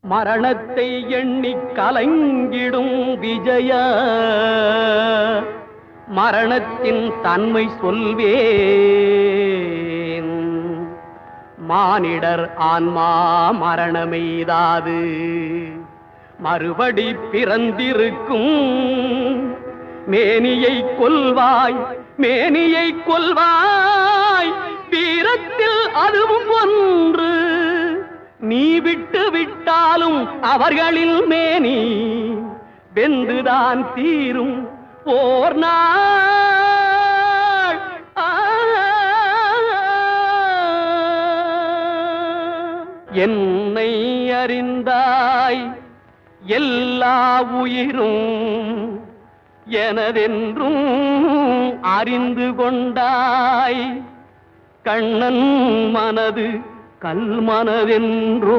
மரணத்தை எண்ணி கலங்கிடும் விஜய மரணத்தின் தன்மை சொல்வேன். மானிடர் ஆன்மா மரணமெய்தாது மறுபடி பிறந்திருக்கும். மேனியை கொல்வாய் மேனியை கொல்வாய் வீரத்தில் அதுவும் ஒன்று. நீ விட்டு விட்டாலும் அவர்களில் மேனி வெந்துதான் தீரும் போர் நாள். என்னை அறிந்தாய் எல்லா உயிரும் எனதென்றும் அறிந்து கொண்டாய். கண்ணன் மனது கல் மனதென்றோ